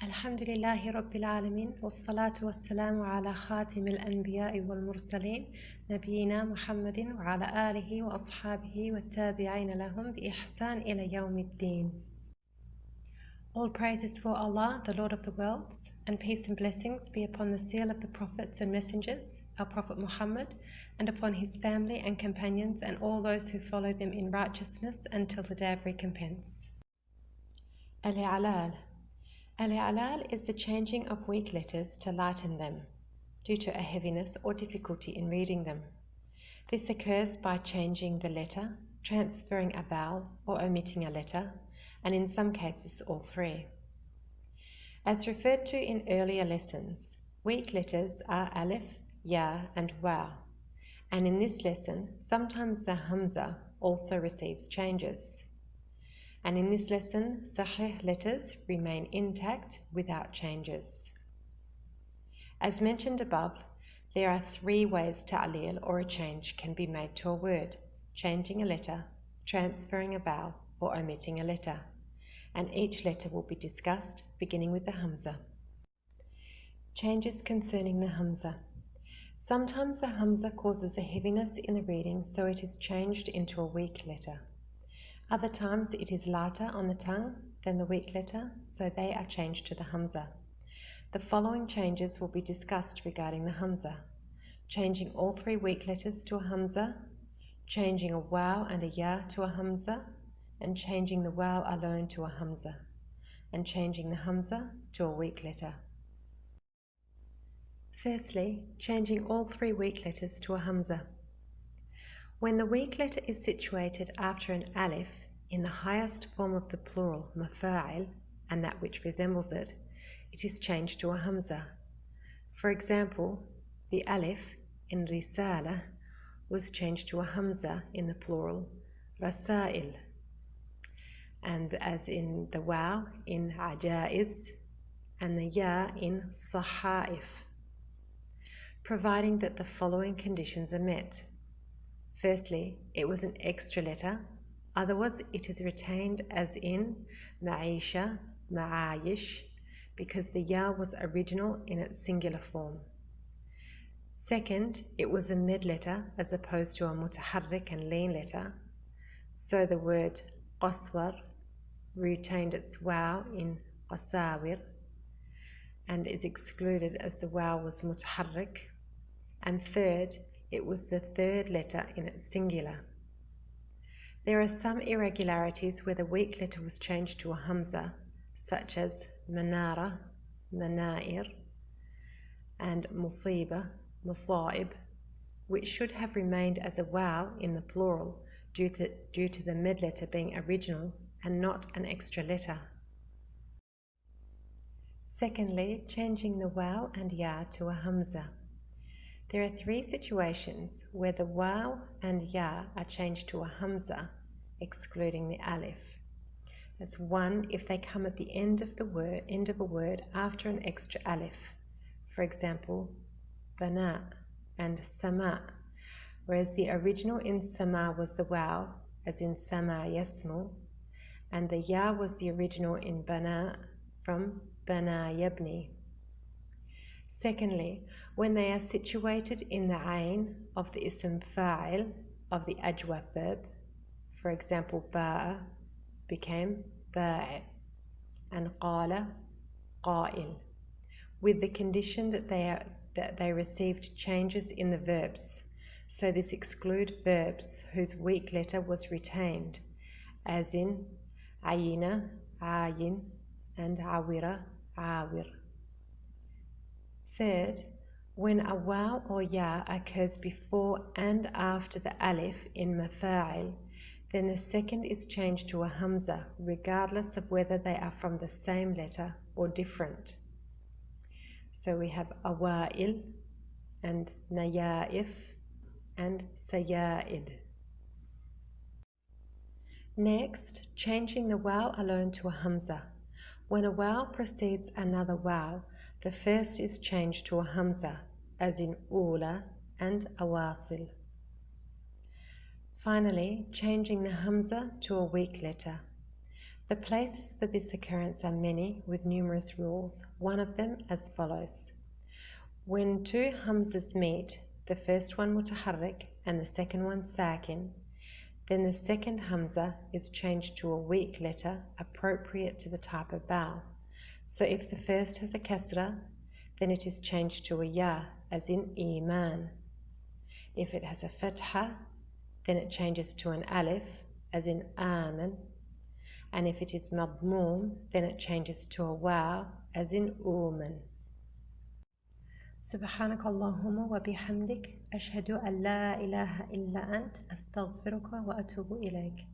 الحمد لله رب العالمين والصلاة والسلام على خاتم الأنبياء والمرسلين نبينا محمد وعلى آله وأصحابه والتابعين لهم بإحسان إلى يوم الدين. All praises for Allah, the Lord of the worlds, and peace and blessings be upon the seal of the prophets and messengers, our Prophet Muhammad, and upon his family and companions and all those who follow them in righteousness until the day of recompense. Al-i'lal. Al-i'lal is the changing of weak letters to lighten them, due to a heaviness or difficulty in reading them. This occurs by changing the letter, transferring a vowel, or omitting a letter, and in some cases all three. As referred to in earlier lessons, weak letters are alif, ya, and waw, and in this lesson, sometimes the Humzah also receives changes. And in this lesson, Sarf letters remain intact without changes. As mentioned above, there are three ways ta'lil or a change can be made to a word: changing a letter, transferring a vowel, or omitting a letter. And each letter will be discussed, beginning with the Humzah. Changes concerning the Humzah. Sometimes the Humzah causes a heaviness in the reading, so it is changed into a weak letter. Other times it is lighter on the tongue than the weak letter, so they are changed to the Humzah. The following changes will be discussed regarding the Humzah: changing all three weak letters to a Humzah, changing a waw and a ya to a Humzah, and changing the waw alone to a Humzah, and changing the Humzah to a weak letter. Firstly, changing all three weak letters to a Humzah. When the weak letter is situated after an alif in the highest form of the plural mafa'il and that which resembles it, it is changed to a Humzah. For example, the alif in risala was changed to a Humzah in the plural rasail, and as in the waw in ajaiz and the ya in sahaif, providing that the following conditions are met. Firstly, it was an extra letter, otherwise it is retained as in ma'isha, ma'ayish, because the ya was original in its singular form. Second, it was a med letter as opposed to a mutaharrik and lean letter, so the word qaswar retained its waw in qasawir and is excluded as the waw was mutaharrik. And third, it was the third letter in its singular. There are some irregularities where the weak letter was changed to a Humzah, such as manara, manair, and musiba, musaib, which should have remained as a waw in the plural due to the med letter being original and not an extra letter. Secondly, changing the waw and ya to a Humzah. There are three situations where the waw and ya are changed to a Humzah, excluding the alif. That's one, if they come at the end of a word after an extra alif. For example, bana and sama, whereas the original in sama was the waw, as in sama yasmu, and the ya was the original in bana from bana yabni. Secondly, when they are situated in the ayn of the ism fa'il of the ajwaf verb, for example, ba'a became ba'i and qala qa'il, with the condition that they received changes in the verbs. So this excludes verbs whose weak letter was retained, as in ayina, ayin, and awira, awir. Third, when a waw or ya occurs before and after the alif in mafa'il, then the second is changed to a Humzah, regardless of whether they are from the same letter or different. So we have awa'il and nayaif and saya'id. Next, changing the waw alone to a Humzah. When a waw precedes another waw, the first is changed to a Humzah, as in ula and awasil. Finally, changing the Humzah to a weak letter. The places for this occurrence are many, with numerous rules, one of them as follows. When two Humzahs meet, the first one mutaharrik and the second one sakin, then the second Humzah is changed to a weak letter appropriate to the type of vowel. So if the first has a kasra, then it is changed to a ya, as in iman. If it has a fatha, then it changes to an alif, as in aman. And if it is madmoom, then it changes to a waw, as in uman. سبحانك اللهم وبحمدك أشهد أن لا إله إلا أنت أستغفرك وأتوب إليك.